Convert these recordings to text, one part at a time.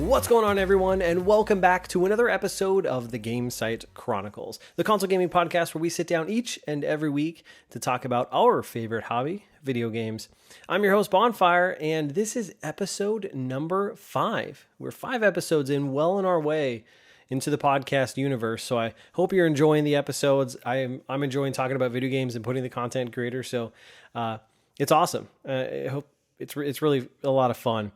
What's going on, everyone, and welcome back to another episode of the Gamecite Chronicles, the console gaming podcast where we sit down each and every week to talk about our favorite hobby, video games. I'm your host, Bonfire, and this is episode number 5. We're 5 episodes in, well on our way into the podcast universe, so I hope you're enjoying the episodes. I'm enjoying talking about video games and putting the content creator, so it's awesome. I hope it's really a lot of fun.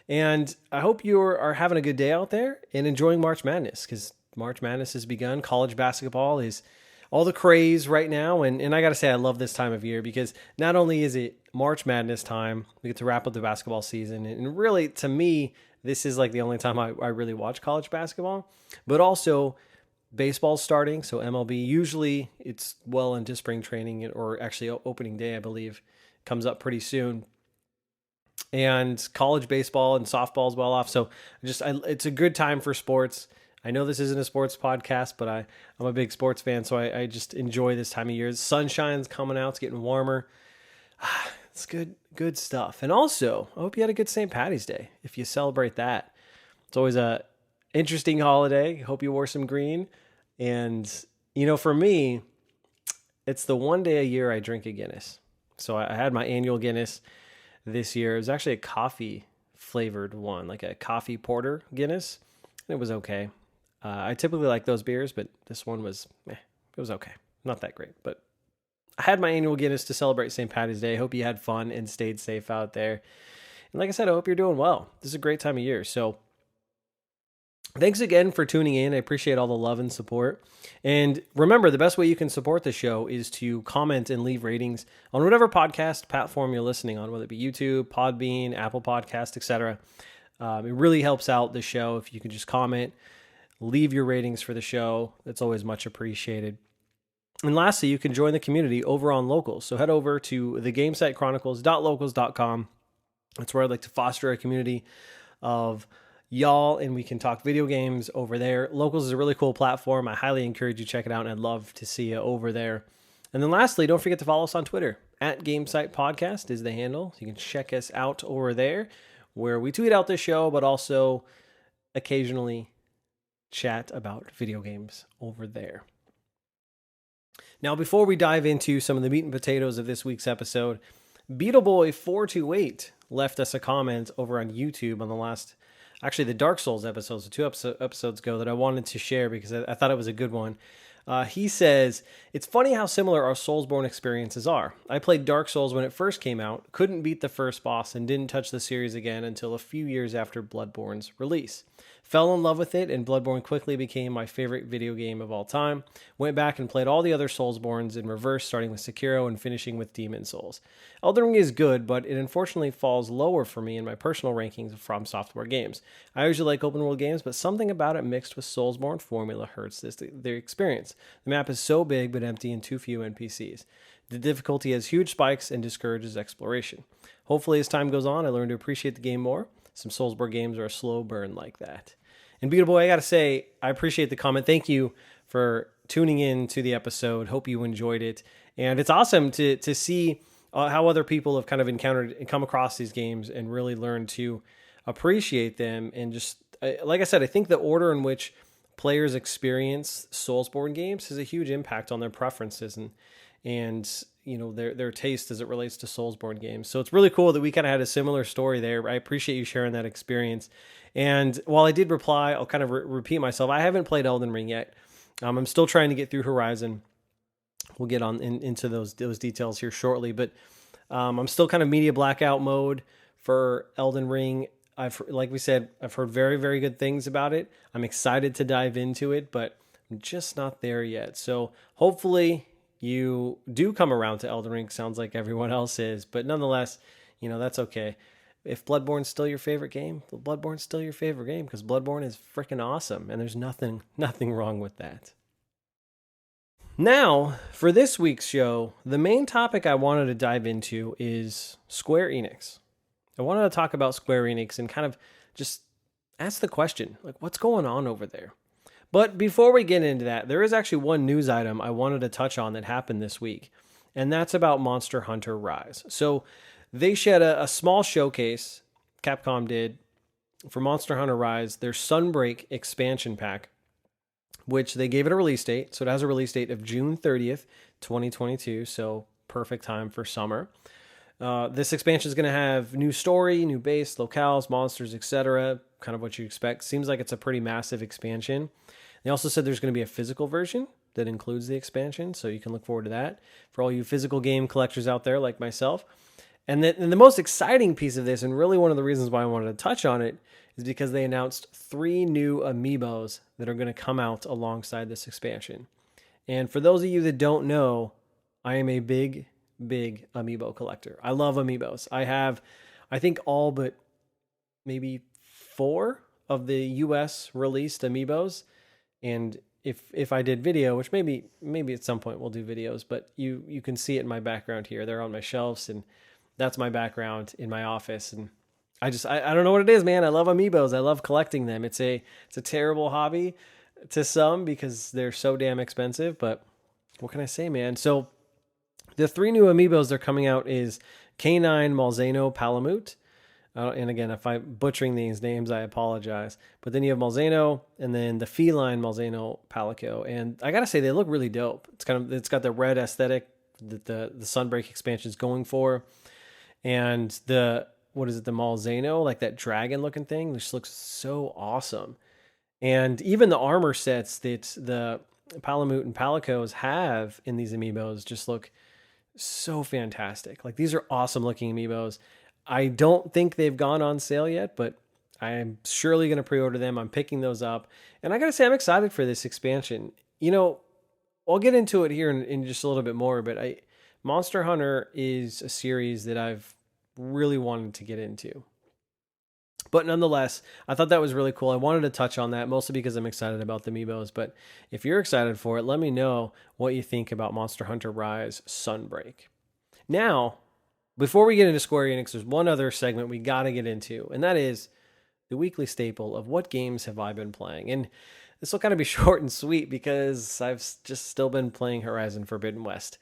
And I hope you are having a good day out there and enjoying March Madness, because March Madness has begun. College basketball is all the craze right now. And I got to say, I love this time of year because not only is it March Madness time, we get to wrap up the basketball season. And really, to me, this is like the only time I really watch college basketball. But also, baseball's starting, so MLB. Usually, it's well into spring training, or actually opening day, I believe, comes up pretty soon. And college baseball and softball is well off. So it's a good time for sports. I know this isn't a sports podcast, but I'm a big sports fan, so I just enjoy this time of year. The sunshine's coming out. It's getting warmer. It's good stuff. And also, I hope you had a good St. Paddy's Day if you celebrate that. It's always a interesting holiday. Hope you wore some green. And, for me, it's the one day a year I drink a Guinness. So I had my annual Guinness this year. It was actually a coffee flavored one, like a coffee porter Guinness. It was okay. I typically like those beers, but this one was, it was okay. Not that great, but I had my annual Guinness to celebrate St. Paddy's Day. I hope you had fun and stayed safe out there. And like I said, I hope you're doing well. This is a great time of year. So thanks again for tuning in. I appreciate all the love and support. And remember, the best way you can support the show is to comment and leave ratings on whatever podcast platform you're listening on, whether it be YouTube, Podbean, Apple Podcast, etc. It really helps out the show if you can just comment, leave your ratings for the show. That's always much appreciated. And lastly, you can join the community over on Locals. So head over to thegamesitechronicles.locals.com. That's where I'd like to foster a community of y'all, and we can talk video games over there. Locals is a really cool platform. I highly encourage you to check it out, and I'd love to see you over there. And then lastly, don't forget to follow us on Twitter. @Gamecite Podcast is the handle. You can check us out over there, where we tweet out this show, but also occasionally chat about video games over there. Now, before we dive into some of the meat and potatoes of this week's episode, Beetleboy428 left us a comment over on YouTube on the Dark Souls episodes, 2 episodes ago, that I wanted to share because I thought it was a good one. He says, "It's funny how similar our Soulsborne experiences are. I played Dark Souls when it first came out, couldn't beat the first boss, and didn't touch the series again until a few years after Bloodborne's release. Fell in love with it, and Bloodborne quickly became my favorite video game of all time. Went back and played all the other Soulsbornes in reverse, starting with Sekiro and finishing with Demon Souls. Elden Ring is good, but it unfortunately falls lower for me in my personal rankings of From Software games. I usually like open world games, but something about it mixed with Soulsborne formula hurts the experience. The map is so big but empty and too few NPCs. The difficulty has huge spikes and discourages exploration. Hopefully, as time goes on, I learn to appreciate the game more. Some Soulsborne games are a slow burn like that." And Beetle Boy, I gotta say, I appreciate the comment. Thank you for tuning in to the episode. Hope you enjoyed it. And it's awesome to see how other people have kind of encountered and come across these games and really learn to appreciate them. And just, like I said, I think the order in which players experience Soulsborne games has a huge impact on their preferences and their taste as it relates to Soulsborne games. So it's really cool that we kind of had a similar story there. I appreciate you sharing that experience. And while I did reply, I'll kind of repeat myself. I haven't played Elden Ring yet. I'm still trying to get through Horizon. We'll get on into those details here shortly. But I'm still kind of media blackout mode for Elden Ring. Like we said, I've heard very, very good things about it. I'm excited to dive into it, but I'm just not there yet. So hopefully you do come around to Elden Ring. Sounds like everyone else is. But nonetheless, that's okay. If Bloodborne's still your favorite game, Bloodborne's still your favorite game because Bloodborne is freaking awesome, and there's nothing wrong with that. Now, for this week's show, the main topic I wanted to dive into is Square Enix. I wanted to talk about Square Enix and kind of just ask the question, like, what's going on over there? But before we get into that, there is actually one news item I wanted to touch on that happened this week, and that's about Monster Hunter Rise. So they shed a small showcase, Capcom did, for Monster Hunter Rise, their Sunbreak expansion pack, which they gave it a release date. So it has a release date of June 30th, 2022. So perfect time for summer. This expansion is going to have new story, new base, locales, monsters, etc. Kind of what you expect. Seems like it's a pretty massive expansion. They also said there's going to be a physical version that includes the expansion, so you can look forward to that for all you physical game collectors out there like myself. And the most exciting piece of this, and really one of the reasons why I wanted to touch on it, is because they announced 3 new Amiibos that are going to come out alongside this expansion. And for those of you that don't know, I am a big Amiibo collector. I love Amiibos. I have, I think, all but maybe 4 of the US released Amiibos. And if I did video, which maybe at some point we'll do videos, but you can see it in my background here. They're on my shelves, and that's my background in my office. And I don't know what it is, man. I love Amiibos. I love collecting them. It's a terrible hobby to some because they're so damn expensive, but what can I say, man? So the 3 new Amiibos they're coming out is Canine Malzeno Palamute. And again, if I'm butchering these names, I apologize. But then you have Malzeno, and then the feline Malzeno Palico. And I gotta say, they look really dope. It's got the red aesthetic that the Sunbreak expansion is going for, and the Malzeno, like that dragon looking thing, which looks so awesome. And even the armor sets that the Palamute and Palicos have in these Amiibos just look so fantastic. Like, these are awesome looking Amiibos. I don't think they've gone on sale yet, but I'm surely going to pre-order them. I'm picking those up. And I got to say, I'm excited for this expansion. You know, I'll get into it here in just a little bit more, but Monster Hunter is a series that I've really wanted to get into. But nonetheless, I thought that was really cool. I wanted to touch on that, mostly because I'm excited about the Amiibos. But if you're excited for it, let me know what you think about Monster Hunter Rise Sunbreak. Now, before we get into Square Enix, there's one other segment we got to get into, and that is the weekly staple of what games have I been playing. And this will kind of be short and sweet because I've just still been playing Horizon Forbidden West.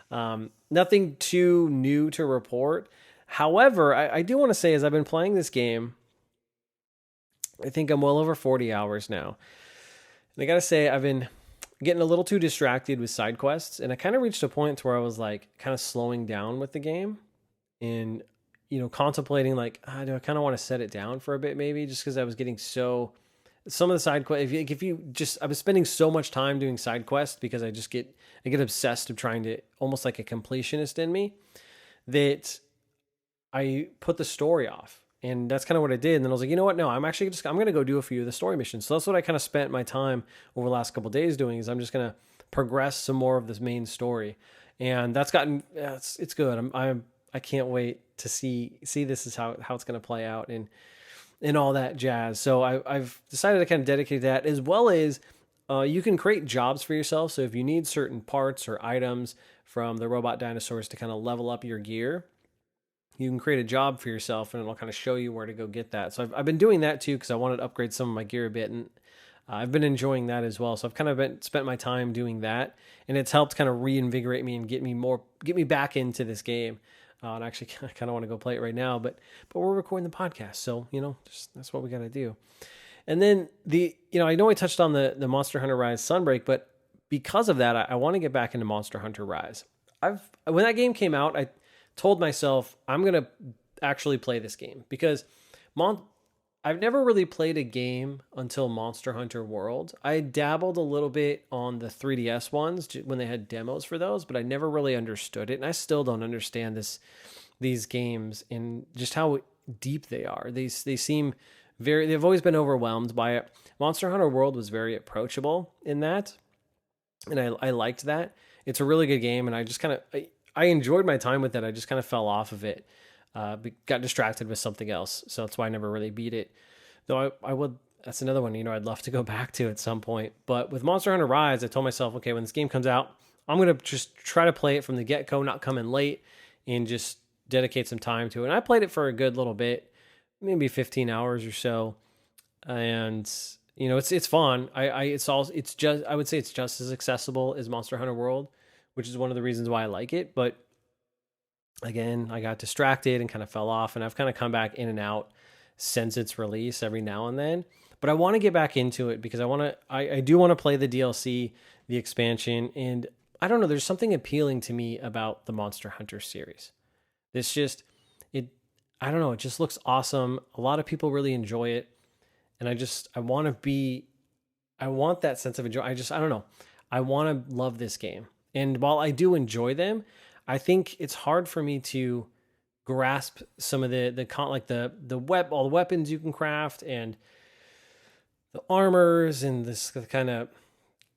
Nothing too new to report. However, I do want to say, as I've been playing this game, I think I'm well over 40 hours now. And I got to say, I've been getting a little too distracted with side quests, and I kind of reached a point where I was like kind of slowing down with the game and, you know, contemplating like, do I kind of want to set it down for a bit, maybe, just because I was getting some of the side quests. I was spending so much time doing side quests because I get obsessed of trying to, almost like a completionist in me, that I put the story off. And that's kind of what I did. And then I was like, you know what? No, I'm going to go do a few of the story missions. So that's what I kind of spent my time over the last couple of days doing, is I'm just going to progress some more of this main story. And that's gotten, it's good. I can't wait to see this is how it's going to play out and all that jazz. So I've decided to kind of dedicate that, as well as you can create jobs for yourself. So if you need certain parts or items from the robot dinosaurs to kind of level up your gear, you can create a job for yourself, and it'll kind of show you where to go get that. So I've been doing that too, because I wanted to upgrade some of my gear a bit, and I've been enjoying that as well. So I've kind of spent my time doing that, and it's helped kind of reinvigorate me and get me back into this game. And actually, I kind of want to go play it right now, but we're recording the podcast, so that's what we got to do. And then I know I touched on the Monster Hunter Rise Sunbreak, but because of that, I want to get back into Monster Hunter Rise. When that game came out, I told myself I'm going to actually play this game, because I've never really played a game until Monster Hunter World. I dabbled a little bit on the 3DS ones when they had demos for those, but I never really understood it, and I still don't understand these games and just how deep they are. They seem they've always been overwhelmed by it. Monster Hunter World was very approachable in that, and I liked that. It's a really good game, and I just kind of I enjoyed my time with it. I just kind of fell off of it. Got distracted with something else. So that's why I never really beat it. Though I would, that's another one, I'd love to go back to at some point. But with Monster Hunter Rise, I told myself, okay, when this game comes out, I'm going to just try to play it from the get-go, not come in late, and just dedicate some time to it. And I played it for a good little bit, maybe 15 hours or so. And, it's fun. I would say it's just as accessible as Monster Hunter World, which is one of the reasons why I like it. But again, I got distracted and kind of fell off, and I've kind of come back in and out. since its release every now and then. But I want to get back into it because I do want to play the DLC, the expansion, and I don't know, there's something appealing to me about the Monster Hunter series. It's just it I don't know, it just looks awesome. A lot of people really enjoy it, and I want that sense of enjoy. I don't know. I want to love this game. And while I do enjoy them, I think it's hard for me to grasp some of all the weapons you can craft and the armors and this kind of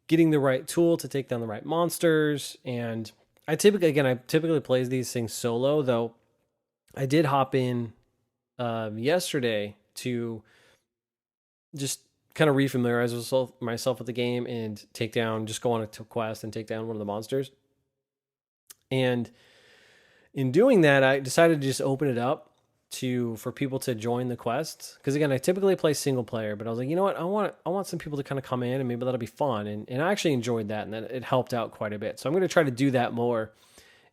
getting the right tool to take down the right monsters. And I typically play these things solo, though I did hop in yesterday to just kind of refamiliarize myself with the game and go on a quest and take down one of the monsters. And in doing that, I decided to just open it up for people to join the quests. Because again, I typically play single player, but I was like, you know what? I want some people to kind of come in and maybe that'll be fun. And I actually enjoyed that, and it helped out quite a bit. So I'm going to try to do that more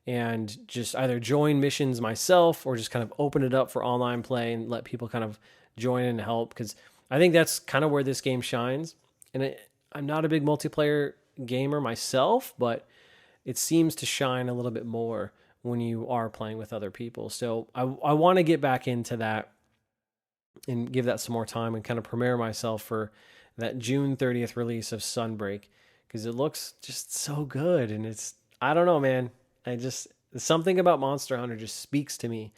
and just either join missions myself or just kind of open it up for online play and let people kind of join and help, because I think that's kind of where this game shines. And I'm not a big multiplayer gamer myself, but it seems to shine a little bit more when you are playing with other people. So I want to get back into that and give that some more time and kind of prepare myself for that June 30th release of Sunbreak, because it looks just so good. And I don't know, man. Something about Monster Hunter just speaks to me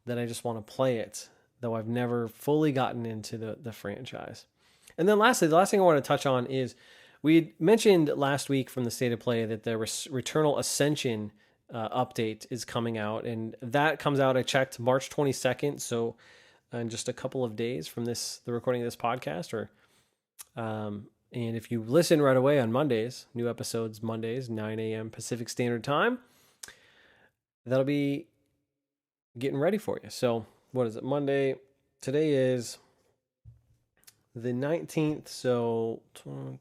that I just want to play it, though I've never fully gotten into the franchise. And then lastly, the last thing I want to touch on is we mentioned last week from the State of Play that the Returnal Ascension update is coming out, and that comes out, I checked, March 22nd, so in just a couple of days from the recording of this podcast. And if you listen right away on Mondays, new episodes Mondays, 9 a.m. Pacific Standard Time, that'll be getting ready for you. So what is it, Monday? Today is the 19th, so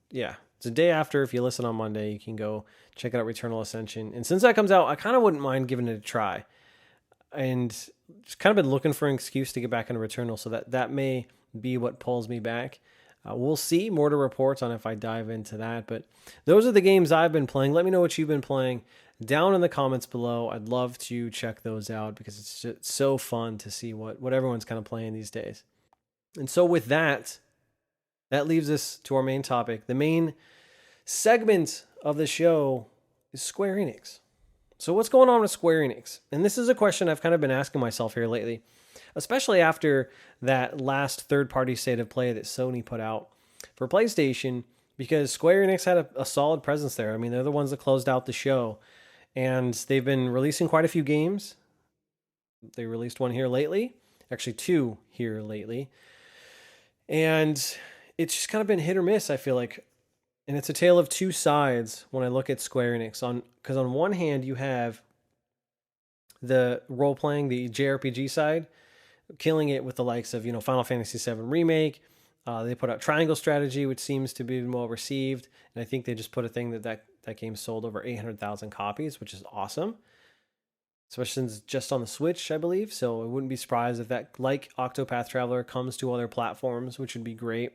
yeah, it's a day after. If you listen on Monday, you can go check out Returnal Ascension. And since that comes out, I kind of wouldn't mind giving it a try. And just kind of been looking for an excuse to get back into Returnal, so that may be what pulls me back. We'll see. More to report on if I dive into that. But those are the games I've been playing. Let me know what you've been playing down in the comments below. I'd love to check those out because it's just so fun to see what everyone's kind of playing these days. And so with that leaves us to our main topic. The main segment of the show is Square Enix. So what's going on with Square Enix? And this is a question I've kind of been asking myself here lately, especially after that last third-party State of Play that Sony put out for PlayStation, because Square Enix had a solid presence there. I mean, they're the ones that closed out the show, and they've been releasing quite a few games. They released one here lately, actually two here lately, and it's just kind of been hit or miss, I feel like. And it's a tale of two sides when I look at Square Enix. Because on one hand, you have the role-playing, the JRPG side, killing it with the likes of, Final Fantasy VII Remake. They put out Triangle Strategy, which seems to be well received. And I think they just put a thing that game sold over 800,000 copies, which is awesome. Especially since it's just on the Switch, I believe. So I wouldn't be surprised if that, like Octopath Traveler, comes to other platforms, which would be great.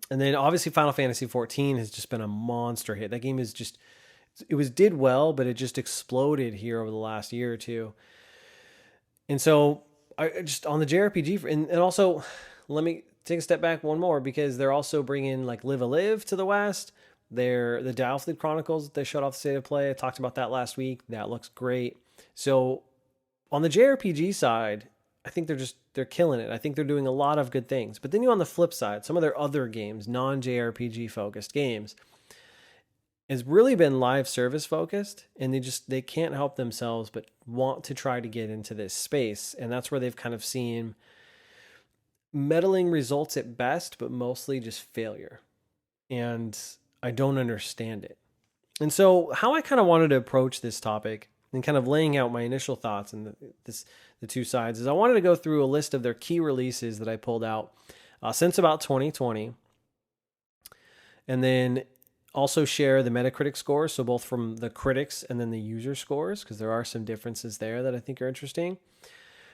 And then obviously Final Fantasy XIV has just been a monster hit. That game did well, but it just exploded here over the last year or two. And so I just on the JRPG, and also let me take a step back one more, because they're also bringing like Live a Live to the West. The Dialfleet Chronicles, they showed off the State of Play. I talked about that last week. That looks great. So on the JRPG side, I think they're killing it. I think they're doing a lot of good things. But then on the flip side, some of their other games, non-JRPG focused games, has really been live service focused, and they can't help themselves but want to try to get into this space. And that's where they've kind of seen meddling results at best, but mostly just failure. And I don't understand it. And so how I kind of wanted to approach this topic and kind of laying out my initial thoughts and the two sides is I wanted to go through a list of their key releases that I pulled out since about 2020, and then also share the Metacritic scores, so both from the critics and then the user scores, because there are some differences there that I think are interesting.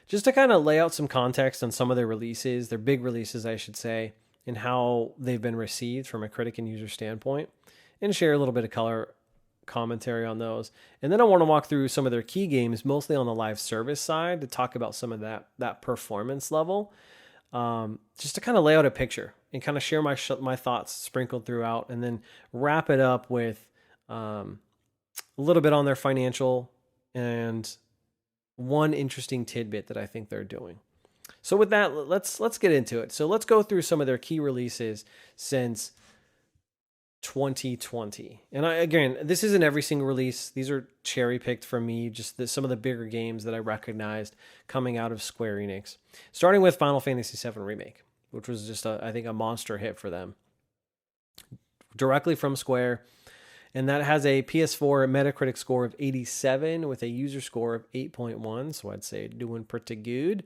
just to kind of lay out some context on some of their releases, their big releases, I should say, and how they've been received from a critic and user standpoint, and share a little bit of color commentary on those. And then I want to walk through some of their key games, mostly on the live service side, to talk about some of that performance level, just to kind of lay out a picture and kind of share my thoughts sprinkled throughout, and then wrap it up with a little bit on their financial and one interesting tidbit that I think they're doing. So with that, let's get into it. So let's go through some of their key releases since 2020. And again, this isn't every single release. These are cherry picked from me, just some of the bigger games that I recognized coming out of Square Enix. Starting with Final Fantasy VII Remake, which was just, I think, a monster hit for them. Directly from Square. And that has a PS4 Metacritic score of 87 with a user score of 8.1. So I'd say doing pretty good.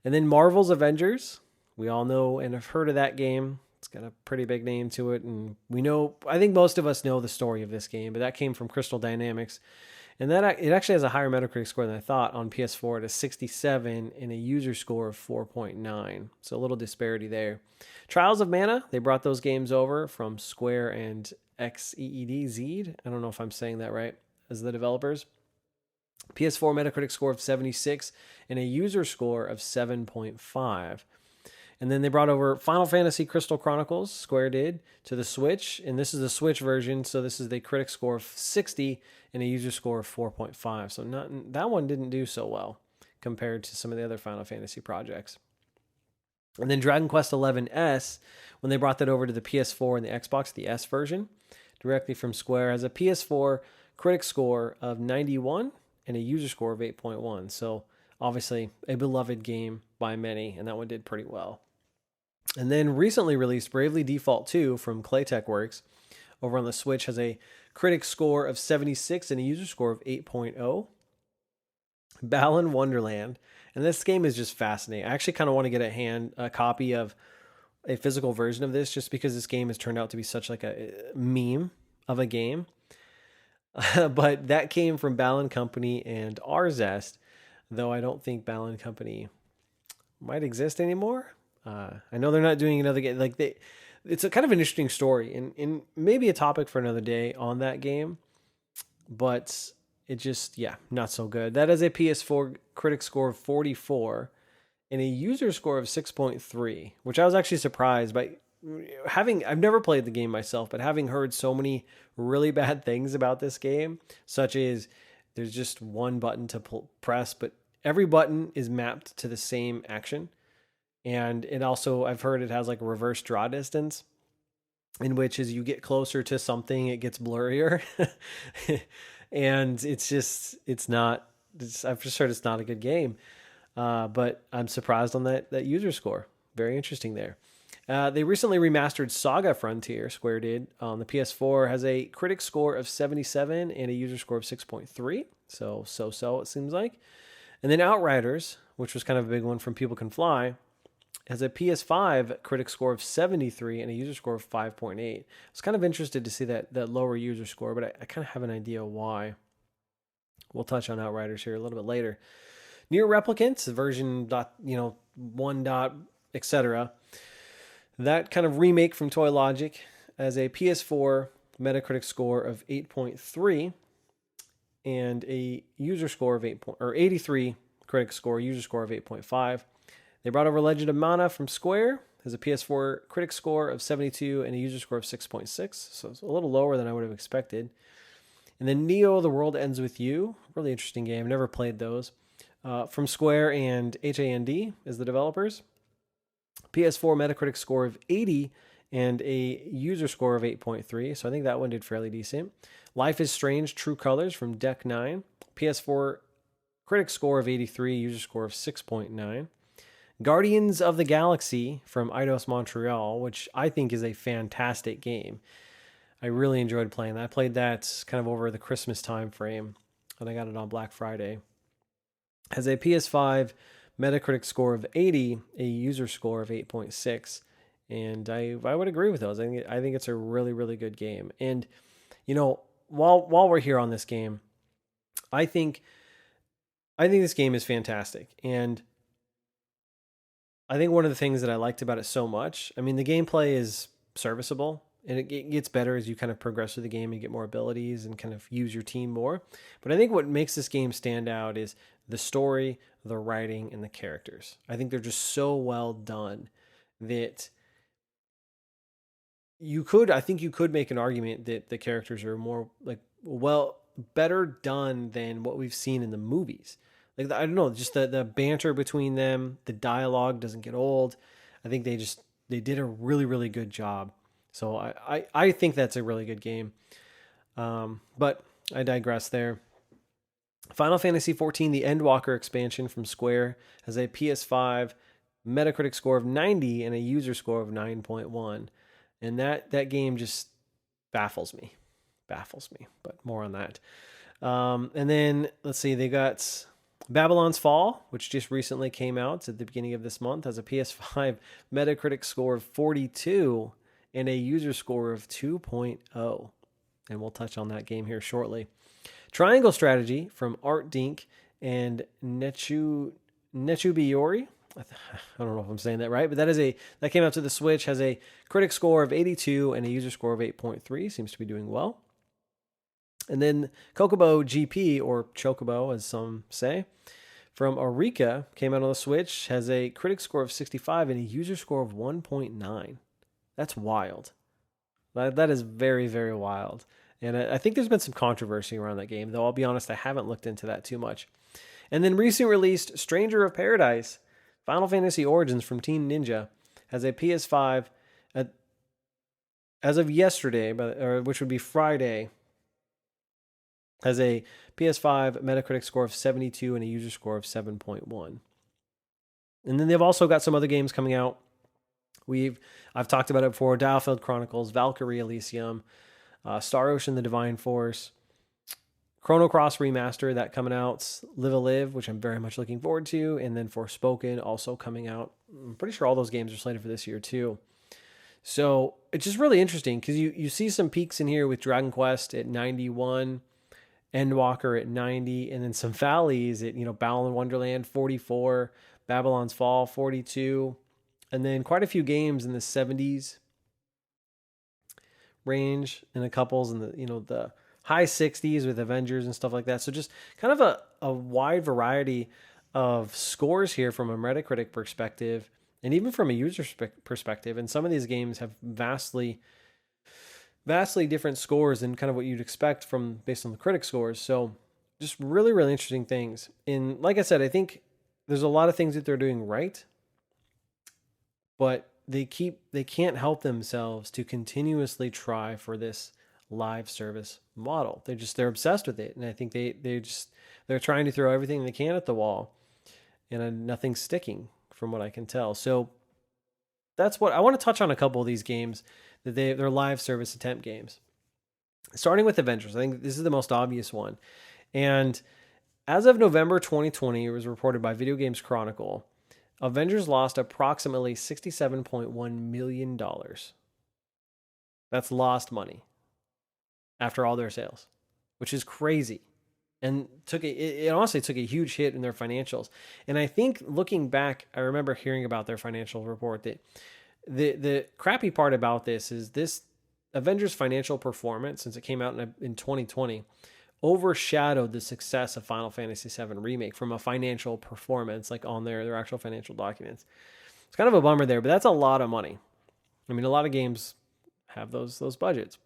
And then Marvel's Avengers. We all know and have heard of that game. It's got a pretty big name to it. And we know, I think most of us know the story of this game, but that came from Crystal Dynamics. And that it actually has a higher Metacritic score than I thought on PS4 at a 67 and a user score of 4.9. So a little disparity there. Trials of Mana, they brought those games over from Square and XEED. I don't know if I'm saying that right, as the developers. PS4 Metacritic score of 76 and a user score of 7.5. And then they brought over Final Fantasy Crystal Chronicles, Square did, to the Switch. And this is the Switch version, so this is the critic score of 60 and a user score of 4.5. So that one didn't do so well compared to some of the other Final Fantasy projects. And then Dragon Quest XI S, when they brought that over to the PS4 and the Xbox, the S version, directly from Square, has a PS4 critic score of 91 and a user score of 8.1. So obviously a beloved game by many, and that one did pretty well. And then recently released Bravely Default 2 from Claytek Works over on the Switch has a critic score of 76 and a user score of 8.0. Balan Wonderland. And this game is just fascinating. I actually kind of want to get a copy of a physical version of this, just because this game has turned out to be such like a meme of a game. But that came from Balan Company and Arzest, though I don't think Balan Company might exist anymore. I know they're not doing another game. It's a kind of an interesting story, and maybe a topic for another day on that game. But it just, not so good. That is a PS4 critic score of 44 and a user score of 6.3, which I was actually surprised by. I've never played the game myself, but having heard so many really bad things about this game, such as there's just one button to press, but every button is mapped to the same action. And it also, I've heard it has like a reverse draw distance, in which as you get closer to something, it gets blurrier. And I'm just heard it's not a good game. But I'm surprised on that user score. Very interesting there. They recently remastered Saga Frontier, Square did, on the PS4, has a critic score of 77 and a user score of 6.3. So it seems like. And then Outriders, which was kind of a big one from People Can Fly, has a PS5 critic score of 73 and a user score of 5.8. I was kind of interested to see that lower user score, but I kind of have an idea why. We'll touch on Outriders here a little bit later. Nier Replicants, version 1. Etc. That kind of remake from Toy Logic has a PS4 Metacritic score of 8.3 and a user score of 83 critic score, user score of 8.5. They brought over Legend of Mana from Square. Has a PS4 critic score of 72 and a user score of 6.6. So it's a little lower than I would have expected. And then Neo, The World Ends With You. Really interesting game. Never played those. From Square and HAND as the developers. PS4 Metacritic score of 80 and a user score of 8.3. So I think that one did fairly decent. Life is Strange, True Colors from Deck 9. PS4 critic score of 83, user score of 6.9. Guardians of the Galaxy from Eidos Montreal, which I think is a fantastic game. I really enjoyed playing that. I played that kind of over the Christmas time frame, and I got it on Black Friday. Has a PS5 Metacritic score of 80, a user score of 8.6, and I would agree with those. I think it's a really, really good game. And, while we're here on this game, I think I think this game is fantastic. And I think one of the things that I liked about it so much, I mean, the gameplay is serviceable and it gets better as you kind of progress through the game and get more abilities and kind of use your team more. But I think what makes this game stand out is the story, the writing, and the characters. I think they're just so well done that I think you could make an argument that the characters are more like, well, better done than what we've seen in the movies. Like, I don't know, just the banter between them, the dialogue doesn't get old. I think they did a really, really good job. So I think that's a really good game. But I digress there. Final Fantasy XIV, the Endwalker expansion from Square, has a PS5 Metacritic score of 90 and a user score of 9.1. And that game just baffles me. But more on that. And then, let's see, they got Babylon's Fall, which just recently came out at the beginning of this month, has a PS5 Metacritic score of 42 and a user score of 2.0. And we'll touch on that game here shortly. Triangle Strategy from Art Dink and Nechubiori. I don't know if I'm saying that right, but that came out to the Switch, has a critic score of 82 and a user score of 8.3. Seems to be doing well. And then Chocobo GP, or Chocobo as some say, from Eureka, came out on the Switch, has a critic score of 65 and a user score of 1.9. That's wild. That is very, very wild. And I think there's been some controversy around that game, though I'll be honest, I haven't looked into that too much. And then recently released Stranger of Paradise, Final Fantasy Origins from Team Ninja, has a PS5 as of yesterday, which would be Friday, has a PS5 Metacritic score of 72 and a user score of 7.1. And then they've also got some other games coming out. I've talked about it before: Dialfield Chronicles, Valkyrie Elysium, Star Ocean: The Divine Force, Chrono Cross Remaster, that coming out, Live a Live, which I'm very much looking forward to, and then Forspoken also coming out. I'm pretty sure all those games are slated for this year too. So it's just really interesting because you see some peaks in here with Dragon Quest at 91, Endwalker at 90, and then some valleys at, Balan Wonderland 44, Babylon's Fall 42, and then quite a few games in the 70s range, and a couples in the high 60s with Avengers and stuff like that. So just kind of a wide variety of scores here from a Metacritic perspective, and even from a user perspective. And some of these games have vastly different scores than kind of what you'd expect based on the critic scores. So just really, really interesting things. And like I said, I think there's a lot of things that they're doing right, but they can't help themselves to continuously try for this live service model. They're obsessed with it. And I think they're trying to throw everything they can at the wall, and nothing's sticking from what I can tell. So that's what I want to touch on. A couple of these games that they're live service attempt games, starting with Avengers. I think this is the most obvious one. And as of November 2020, it was reported by Video Games Chronicle, Avengers lost approximately $67.1 million. That's lost money after all their sales, which is crazy. And it honestly took a huge hit in their financials. And I think looking back, I remember hearing about their financial report that the crappy part about this is this Avengers financial performance, since it came out in 2020, overshadowed the success of Final Fantasy VII Remake from a financial performance, like on their actual financial documents. It's kind of a bummer there, but that's a lot of money. I mean, a lot of games have those budgets.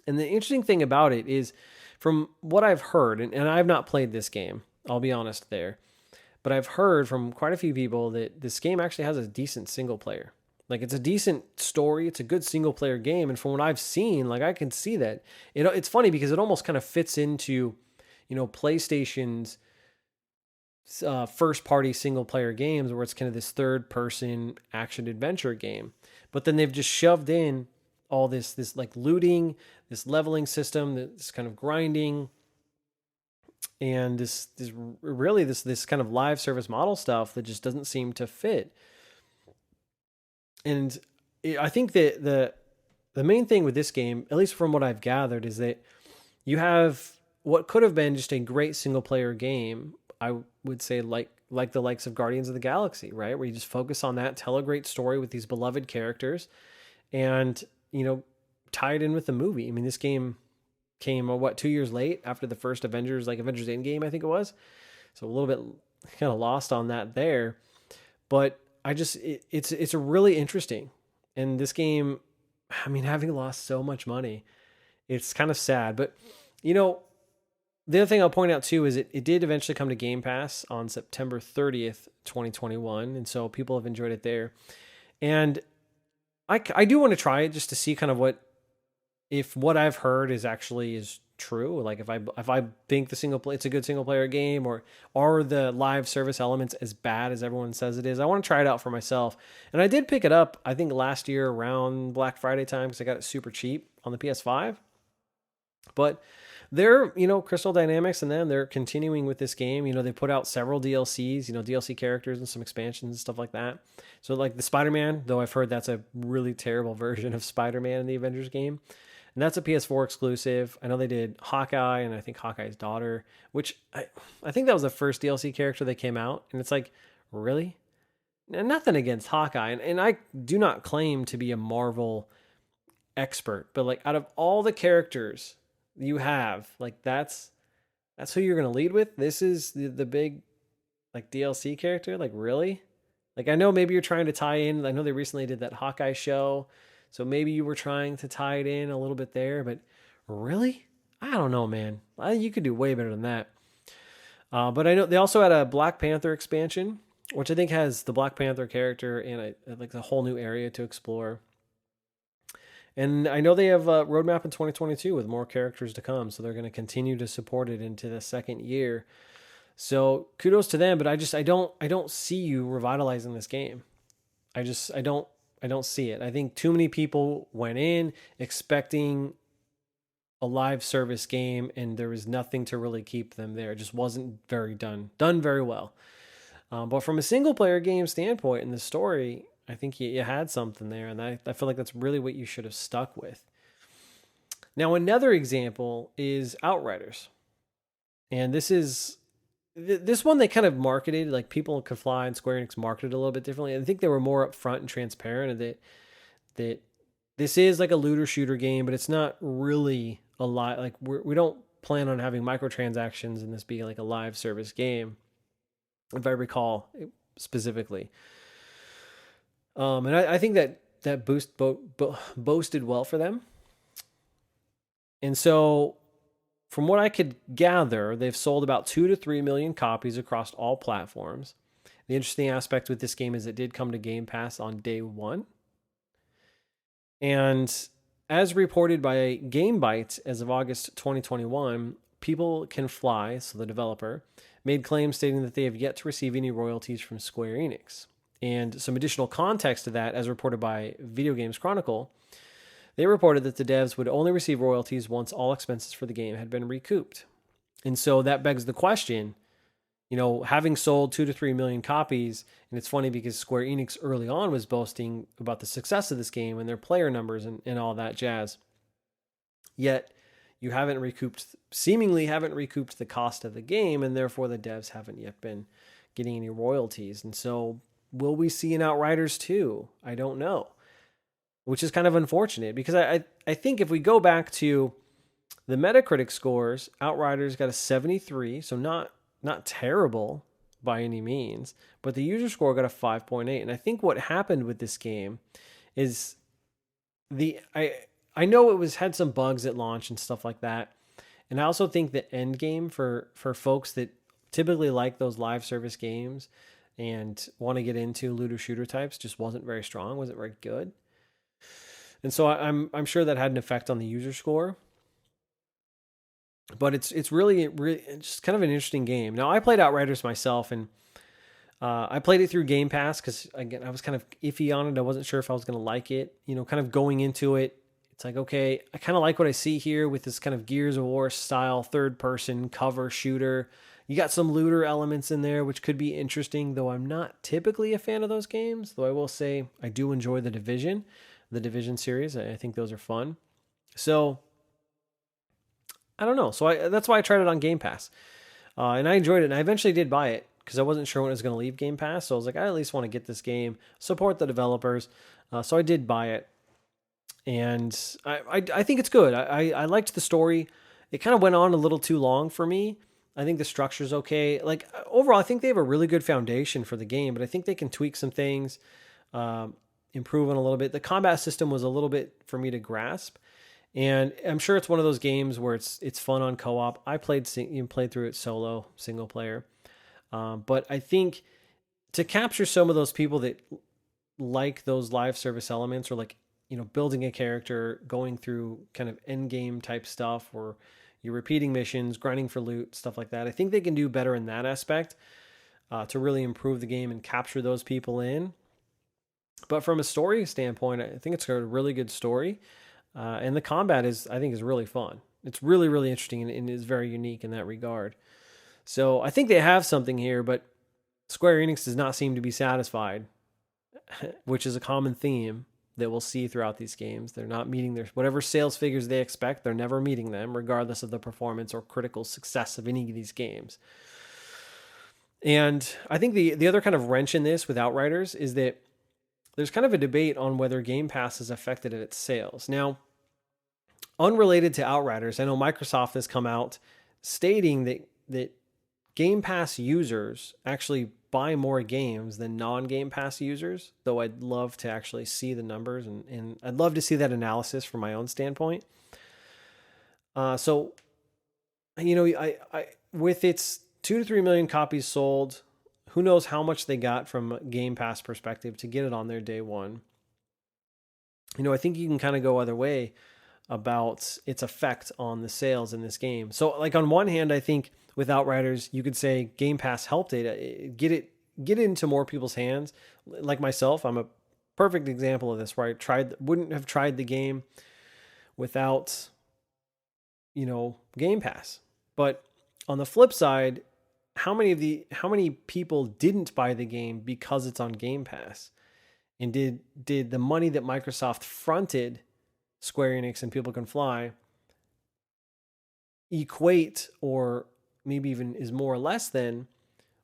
And the interesting thing about it is, from what I've heard, and I've not played this game, I'll be honest there, but I've heard from quite a few people that this game actually has a decent single player. Like, it's a decent story, it's a good single player game, and from what I've seen, like, I can see that. It's funny because it almost kind of fits into, PlayStation's first party single player games, where it's kind of this third person action adventure game. But then they've just shoved in all this like looting, this leveling system, this kind of grinding, and this kind of live service model stuff that just doesn't seem to fit. And I think that the main thing with this game, at least from what I've gathered, is that you have what could have been just a great single player game. I would say like the likes of Guardians of the Galaxy, right? Where you just focus on that, tell a great story with these beloved characters, and tie it in with the movie. I mean, this game came 2 years late after the first Avengers, like Avengers Endgame, I think it was. So a little bit kind of lost on that there, but it's a really interesting. And this game, I mean, having lost so much money, it's kind of sad. But the other thing I'll point out too is it did eventually come to Game Pass on September 30th, 2021, and so people have enjoyed it there. And I do want to try it just to see kind of if what I've heard is true. Like if I think it's a good single player game, or are the live service elements as bad as everyone says it is. I want to try it out for myself. And I did pick it up, I think last year around Black Friday time, because I got it super cheap on the PS5. But they're, Crystal Dynamics and them, they're continuing with this game. They put out several DLCs, DLC characters and some expansions and stuff like that. So like the Spider-Man, though I've heard that's a really terrible version of Spider-Man in the Avengers game. And that's a PS4 exclusive. I know they did Hawkeye and I think Hawkeye's daughter, which I think that was the first DLC character that came out. And it's like, really? And nothing against Hawkeye. And I do not claim to be a Marvel expert, but like out of all the characters you have, like that's who you're going to lead with. This is the big like DLC character. Like, really? Like, I know maybe you're trying to tie in. I know they recently did that Hawkeye show. So maybe you were trying to tie it in a little bit there, but really? I don't know, man. You could do way better than that. But I know they also had a Black Panther expansion, which I think has the Black Panther character and like a whole new area to explore. And I know they have a roadmap in 2022 with more characters to come. So they're going to continue to support it into the second year. So kudos to them, but I don't see you revitalizing this game. I don't see it. I think too many people went in expecting a live service game, and there was nothing to really keep them there. It just wasn't done very well. But from a single player game standpoint in the story, I think you had something there, and I feel like that's really what you should have stuck with. Now, another example is Outriders. And this one they kind of marketed, like People Could Fly and Square Enix marketed a little bit differently. I think they were more upfront and transparent, and that this is like a looter shooter game, but it's not really a lot. Like we don't plan on having microtransactions and this being like a live service game, if I recall specifically. And I think that boasted well for them. And so from what I could gather, they've sold about 2 to 3 million copies across all platforms. The interesting aspect with this game is it did come to Game Pass on day one. And as reported by Gamecite as of August 2021, People Can Fly, so the developer, made claims stating that they have yet to receive any royalties from Square Enix. And some additional context to that, as reported by Video Games Chronicle, they reported that the devs would only receive royalties once all expenses for the game had been recouped. And so that begs the question, having sold 2 to 3 million copies, and it's funny because Square Enix early on was boasting about the success of this game and their player numbers and all that jazz. Yet you seemingly haven't recouped the cost of the game, and therefore the devs haven't yet been getting any royalties. And so will we see an Outriders 2? I don't know. Which is kind of unfortunate, because I think if we go back to the Metacritic scores, Outriders got a 73, so not terrible by any means, but the user score got a 5.8. And I think what happened with this game is I know it had some bugs at launch and stuff like that. And I also think the end game for folks that typically like those live service games and want to get into looter shooter types just wasn't very strong, wasn't very good. And so I'm sure that had an effect on the user score. But it's really just kind of an interesting game. Now, I played Outriders myself, and I played it through Game Pass because, again, I was kind of iffy on it. I wasn't sure if I was going to like it. Kind of going into it, it's like, okay, I kind of like what I see here with this kind of Gears of War style third-person cover shooter. You got some looter elements in there, which could be interesting, though I'm not typically a fan of those games. Though I will say I do enjoy the Division series. I think those are fun. So I don't know. So that's why I tried it on Game Pass. And I enjoyed it. And I eventually did buy it because I wasn't sure when it was going to leave Game Pass. So I was like, I at least want to get this game, support the developers. So I did buy it. And I think it's good. I liked the story. It kind of went on a little too long for me. I think the structure's okay. Like overall, I think they have a really good foundation for the game, but I think they can tweak some things, improve on a little bit. The combat system was a little bit for me to grasp, and I'm sure it's one of those games where it's fun on co-op. I played through it solo, single player, but I think to capture some of those people that like those live service elements, or like building a character, going through kind of end game type stuff, or you're repeating missions, grinding for loot, stuff like that. I think they can do better in that aspect to really improve the game and capture those people in. But from a story standpoint, I think it's a really good story. And the combat I think is really fun. It's really, really interesting and is very unique in that regard. So I think they have something here, but Square Enix does not seem to be satisfied, which is a common theme that we'll see throughout these games. They're not meeting whatever sales figures they expect. They're never meeting them, regardless of the performance or critical success of any of these games. And I think the other kind of wrench in this with Outriders is that there's kind of a debate on whether Game Pass has affected its sales. Now, unrelated to Outriders, I know Microsoft has come out stating that Game Pass users actually buy more games than non-Game Pass users, though I'd love to actually see the numbers and I'd love to see that analysis from my own standpoint. So, I with its 2 to 3 million copies sold, who knows how much they got from a Game Pass perspective to get it on their day one. I think you can kind of go either way about its effect on the sales in this game. So like on one hand, I think with Outriders, you could say Game Pass helped it get it into more people's hands. Like myself, I'm a perfect example of this, where I wouldn't have tried the game without, Game Pass. But on the flip side, how many people didn't buy the game because it's on Game Pass? And did the money that Microsoft fronted Square Enix and People Can Fly equate, or maybe even is more or less than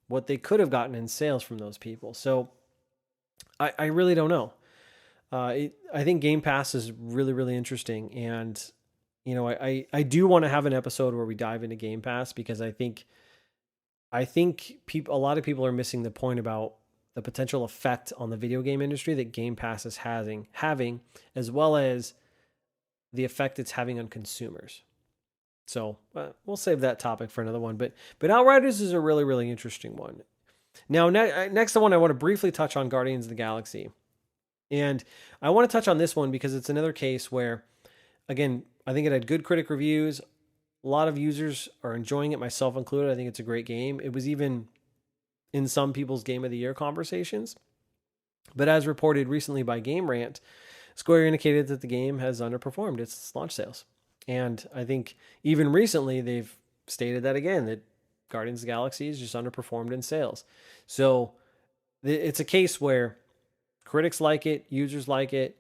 what they could have gotten in sales from those people? So I really don't know. I think Game Pass is really, really interesting. And, I do want to have an episode where we dive into Game Pass, because I think a lot of people are missing the point about the potential effect on the video game industry that Game Pass is having, as well as the effect it's having on consumers. So we'll save that topic for another one. But Outriders is a really, really interesting one. Now, next one I want to briefly touch on Guardians of the Galaxy. And I want to touch on this one because it's another case where, again, I think it had good critic reviews. A lot of users are enjoying it, myself included. I think it's a great game. It was even in some people's Game of the Year conversations. But as reported recently by Game Rant, Square indicated that the game has underperformed its launch sales. And I think even recently they've stated that again, that Guardians of the Galaxy is just underperformed in sales. So it's a case where critics like it, users like it.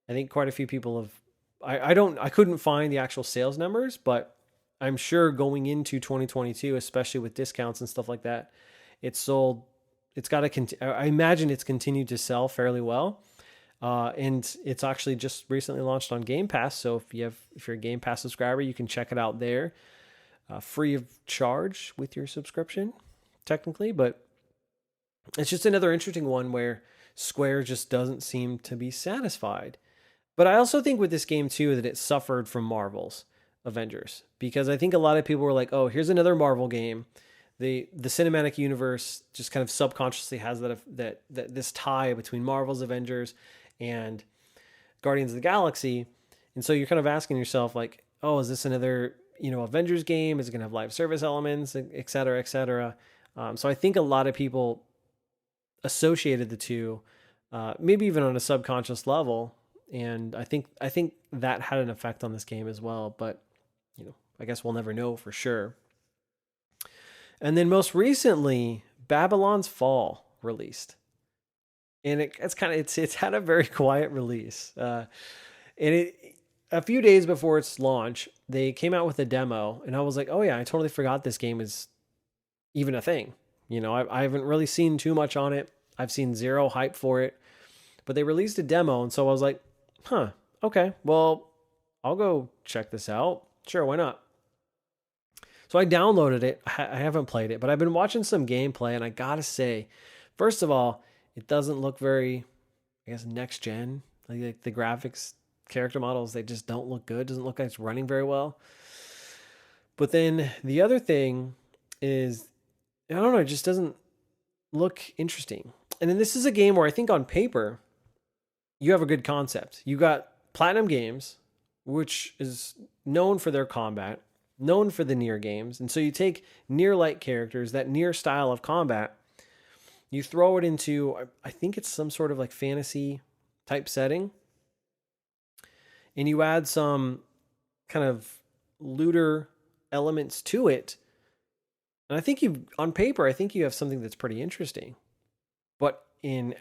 I think quite a few people have. I couldn't find the actual sales numbers, but I'm sure going into 2022, especially with discounts and stuff like that, it's sold. It's got to. I imagine it's continued to sell fairly well, and it's actually just recently launched on Game Pass. So if you're a Game Pass subscriber, you can check it out there, free of charge with your subscription, technically. But it's just another interesting one where Square just doesn't seem to be satisfied. But I also think with this game too that it suffered from Marvel's Avengers, because I think a lot of people were like, "Oh, here's another Marvel game." The cinematic universe just kind of subconsciously has that this tie between Marvel's Avengers and Guardians of the Galaxy, and so you're kind of asking yourself like, "Oh, is this another Avengers game? Is it going to have live service elements, et cetera, et cetera?" So I think a lot of people associated the two, maybe even on a subconscious level. And I think that had an effect on this game as well, but I guess we'll never know for sure. And then most recently, Babylon's Fall released, and it's had a very quiet release. And a few days before its launch, they came out with a demo, and I was like, oh yeah, I totally forgot this game is even a thing. I haven't really seen too much on it. I've seen zero hype for it, but they released a demo. And so I was like, huh, okay, well, I'll go check this out. Sure, why not? So I downloaded it. I haven't played it, but I've been watching some gameplay, and I gotta say, first of all, it doesn't look very, I guess, next gen. Like the graphics, character models, they just don't look good. Doesn't look like it's running very well. But then the other thing is, I don't know, it just doesn't look interesting. And then this is a game where I think on paper, you have a good concept. You got Platinum Games, which is known for their combat, known for the Nier games. And so you take Nier-like characters, that Nier style of combat, you throw it into, I think it's some sort of like fantasy type setting, and you add some kind of looter elements to it. And I think on paper, I think you have something that's pretty interesting. But in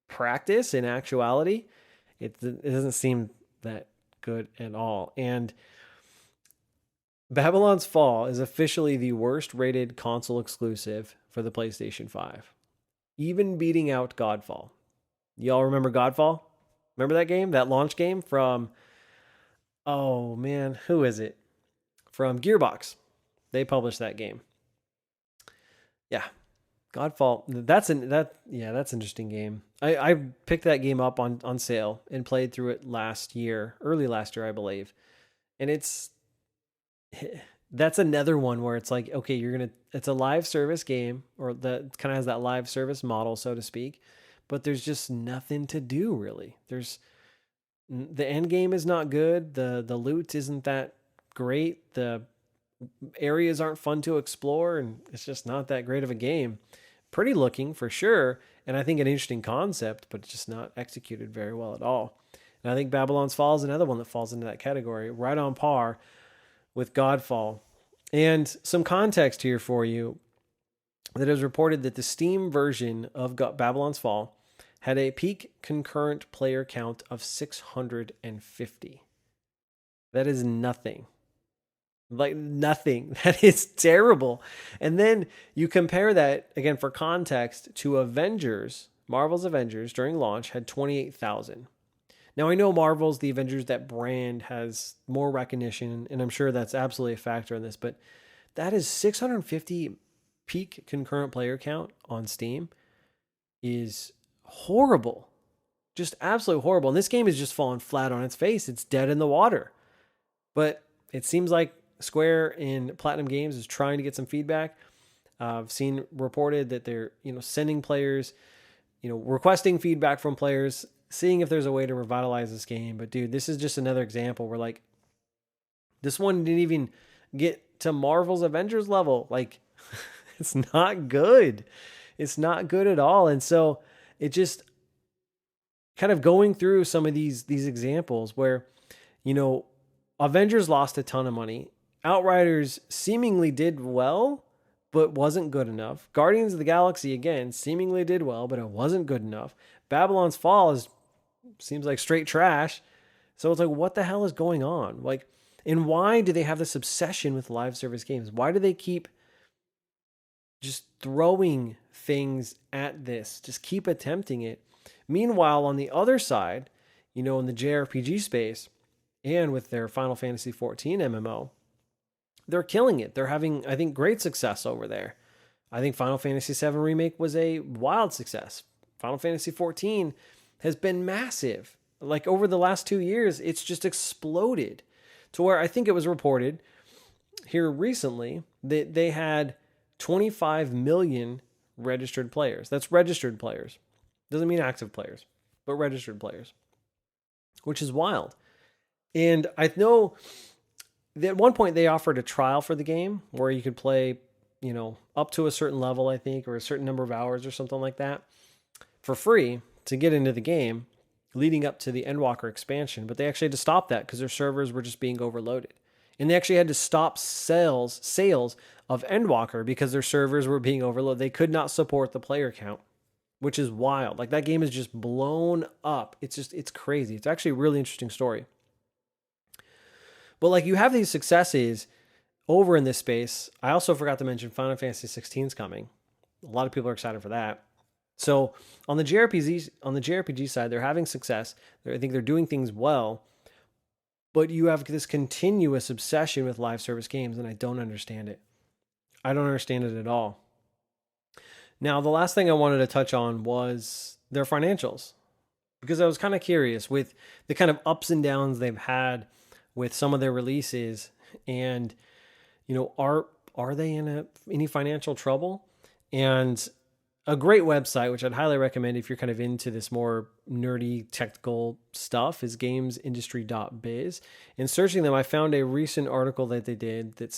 practice, in actuality, it doesn't seem that good at all. And Babylon's Fall is officially the worst rated console exclusive for the PlayStation 5, even beating out Godfall. Y'all remember Godfall? Remember that game? That launch game from, oh man, who is it? From Gearbox. They published that game. Yeah. Godfall. That's an interesting game. I picked that game up on sale and played through it early last year, I believe. And that's another one where it's like, okay, it's a live service game, or that kind of has that live service model, so to speak, but there's just nothing to do really. The end game is not good. The loot isn't that great. The areas aren't fun to explore, and it's just not that great of a game. Pretty looking for sure, and I think an interesting concept, but it's just not executed very well at all. And I think Babylon's Fall is another one that falls into that category, right on par with Godfall. And some context here for you, that is reported that the Steam version of Babylon's Fall had a peak concurrent player count of 650. That is nothing. Like nothing. That is terrible. And then you compare that, again, for context, to Avengers. Marvel's Avengers during launch had 28,000. Now, I know Marvel's The Avengers, that brand, has more recognition, and I'm sure that's absolutely a factor in this, but that is 650 peak concurrent player count on Steam is horrible. Just absolutely horrible. And this game is just falling flat on its face. It's dead in the water. But it seems like Square in Platinum Games is trying to get some feedback. I've seen reported that they're, sending players, requesting feedback from players, seeing if there's a way to revitalize this game. But dude, this is just another example where like this one didn't even get to Marvel's Avengers level. Like it's not good. It's not good at all. And so it just kind of going through some of these examples where, Avengers lost a ton of money. Outriders seemingly did well, but wasn't good enough. Guardians of the Galaxy, again, seemingly did well, but it wasn't good enough. Babylon's Fall seems like straight trash. So it's like, what the hell is going on? Like, and why do they have this obsession with live service games? Why do they keep just throwing things at this? Just keep attempting it. Meanwhile, on the other side, in the JRPG space, and with their Final Fantasy 14 MMO, they're killing it. They're having, I think, great success over there. I think Final Fantasy 7 Remake was a wild success. Final Fantasy 14 has been massive. Like over the last 2 years, it's just exploded to where I think it was reported here recently that they had 25 million registered players. That's registered players. Doesn't mean active players, but registered players, which is wild. And I know that at one point they offered a trial for the game where you could play, up to a certain level, I think, or a certain number of hours or something like that for free to get into the game leading up to the Endwalker expansion. But they actually had to stop that because their servers were just being overloaded. And they actually had to stop sales of Endwalker because their servers were being overloaded. They could not support the player count, which is wild. Like that game is just blown up. It's crazy. It's actually a really interesting story. But like you have these successes over in this space, I also forgot to mention Final Fantasy 16 is coming. A lot of people are excited for that. So on the JRPG side, they're having success. I think they're doing things well, but you have this continuous obsession with live service games, and I don't understand it. I don't understand it at all. Now, the last thing I wanted to touch on was their financials, because I was kind of curious with the kind of ups and downs they've had with some of their releases, and are they in any financial trouble? And a great website, which I'd highly recommend if you're kind of into this more nerdy technical stuff, is gamesindustry.biz. In searching them, I found a recent article that they did that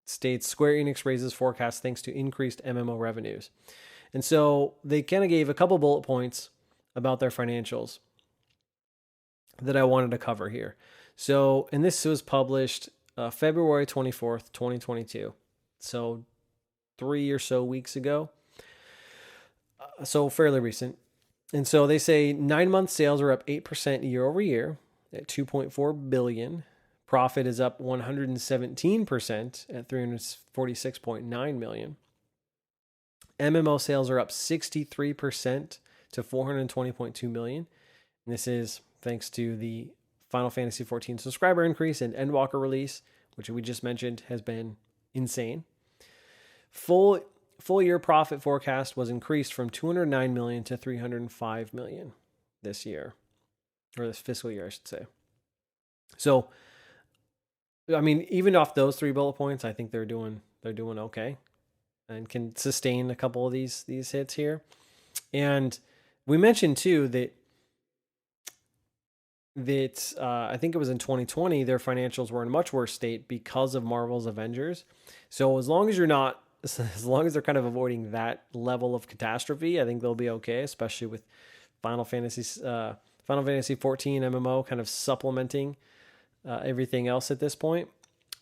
states Square Enix raises forecast thanks to increased MMO revenues. And so they kind of gave a couple bullet points about their financials that I wanted to cover here. So, and this was published February 24th, 2022. So 3 or so weeks ago. So fairly recent. And so they say 9-month sales are up 8% year over year at 2.4 billion. Profit is up 117% at 346.9 million. MMO sales are up 63% to 420.2 million. And this is thanks to the Final Fantasy 14 subscriber increase and Endwalker release, which we just mentioned has been insane. Full year profit forecast was increased from 209 million to 305 million this year, or this fiscal year, I should say. So, I mean, even off those 3 bullet points, I think they're doing okay, and can sustain a couple of these hits here. And we mentioned too that I think it was in 2020 their financials were in a much worse state because of Marvel's Avengers. So as long as they're kind of avoiding that level of catastrophe, I think they'll be okay, especially with Final Fantasy 14 MMO kind of supplementing everything else at this point.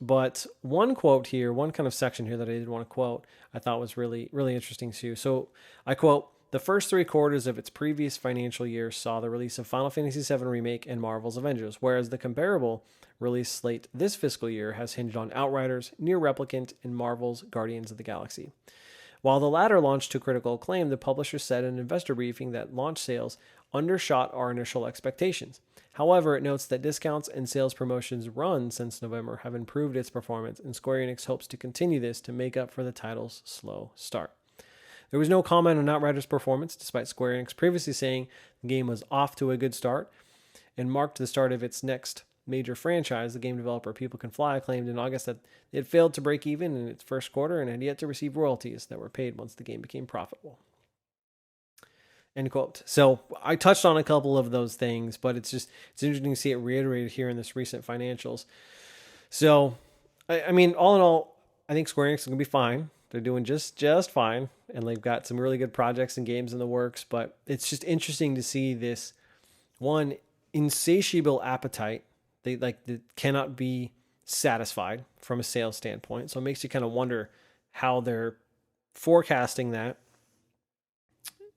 But one quote here, one kind of section here that I did want to quote, I thought was really, really interesting too. So I quote, "The first 3 quarters of its previous financial year saw the release of Final Fantasy 7 Remake and Marvel's Avengers, whereas the comparable release slate this fiscal year has hinged on Outriders, Near Replicant, and Marvel's Guardians of the Galaxy. While the latter launched to critical acclaim, the publisher said in an investor briefing that launch sales undershot our initial expectations. However, it notes that discounts and sales promotions run since November have improved its performance, and Square Enix hopes to continue this to make up for the title's slow start." There was no comment on Outriders' performance, despite Square Enix previously saying the game was off to a good start and marked the start of its next major franchise. The game developer People Can Fly claimed in August that it failed to break even in its first quarter and had yet to receive royalties that were paid once the game became profitable. End quote. So I touched on a couple of those things, but it's interesting to see it reiterated here in this recent financials. So, I mean, all in all, I think Square Enix is going to be fine. They're doing just fine, and they've got some really good projects and games in the works, but it's just interesting to see this one insatiable appetite. They cannot be satisfied from a sales standpoint. So it makes you kind of wonder how they're forecasting that.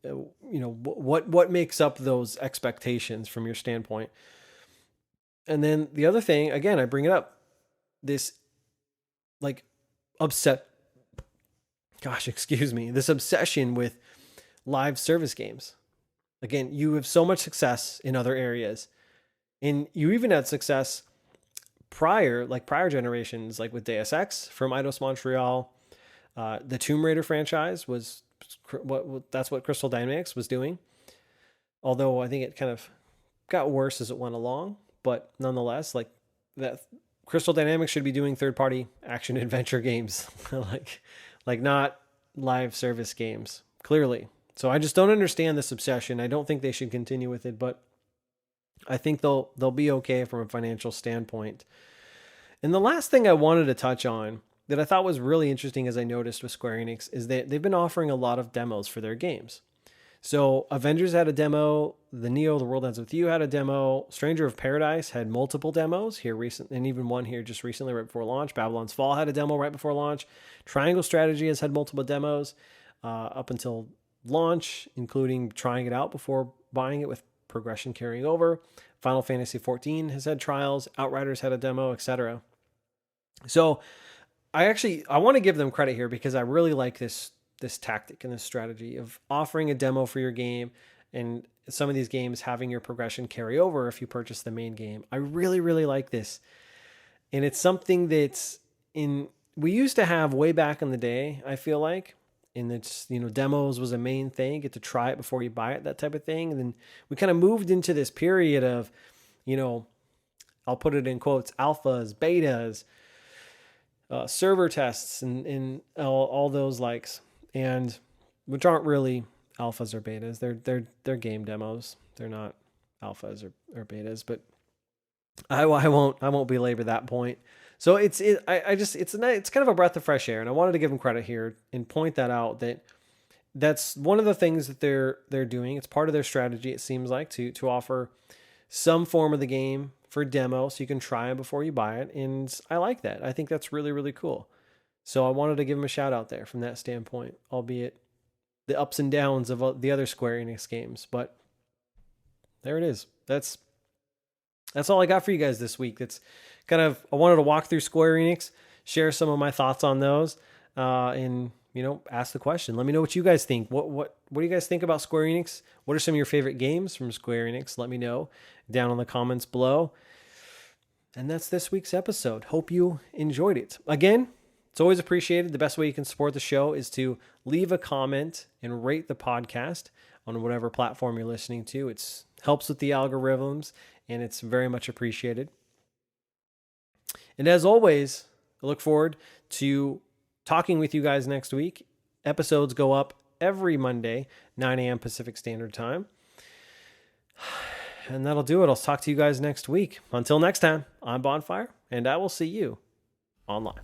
What makes up those expectations from your standpoint? And then the other thing, again, I bring it up, this this obsession with live service games. Again, you have so much success in other areas, and you even had success prior generations, like with Deus Ex from Eidos Montreal. The Tomb Raider franchise was that's what Crystal Dynamics was doing. Although I think it kind of got worse as it went along, but nonetheless, like that, Crystal Dynamics should be doing third-party action adventure games, like not live service games, clearly. So I just don't understand this obsession. I don't think they should continue with it, but I think they'll be okay from a financial standpoint. And the last thing I wanted to touch on that I thought was really interesting, as I noticed with Square Enix, is that they've been offering a lot of demos for their games. So Avengers had a demo, The World Ends With You had a demo, Stranger of Paradise had multiple demos here recently, and even one here just recently right before launch. Babylon's Fall had a demo right before launch. Triangle Strategy has had multiple demos up until launch, including trying it out before buying it with progression carrying over. Final Fantasy 14 has had trials, Outriders had a demo, etc. So I want to give them credit here because I really like this tactic and this strategy of offering a demo for your game, and some of these games having your progression carry over if you purchase the main game. I really, really like this. And it's something we used to have way back in the day, I feel like. And it's, demos was a main thing, get to try it before you buy it, that type of thing. And then we kind of moved into this period of, I'll put it in quotes, alphas, betas, server tests, and all those likes, and which aren't really alphas or betas. They're game demos. They're not alphas or betas. But I won't belabor that point. So it's kind of a breath of fresh air, and I wanted to give them credit here and point that out, that's one of the things that they're doing. It's part of their strategy, it seems like, to offer some form of the game for demo so you can try it before you buy it. And I like that. I think that's really, really cool. So I wanted to give them a shout out there from that standpoint, albeit the ups and downs of the other Square Enix games. But there it is. That's all I got for you guys this week. That's kind of, I wanted to walk through Square Enix, share some of my thoughts on those, and ask the question. Let me know what you guys think. What do you guys think about Square Enix? What are some of your favorite games from Square Enix? Let me know down in the comments below. And that's this week's episode. Hope you enjoyed it. Again, it's always appreciated. The best way you can support the show is to leave a comment and rate the podcast on whatever platform you're listening to. It helps with the algorithms, and it's very much appreciated. And as always, I look forward to talking with you guys next week. Episodes go up every Monday, 9 a.m. Pacific Standard Time. And that'll do it. I'll talk to you guys next week. Until next time, I'm Bonfire, and I will see you online.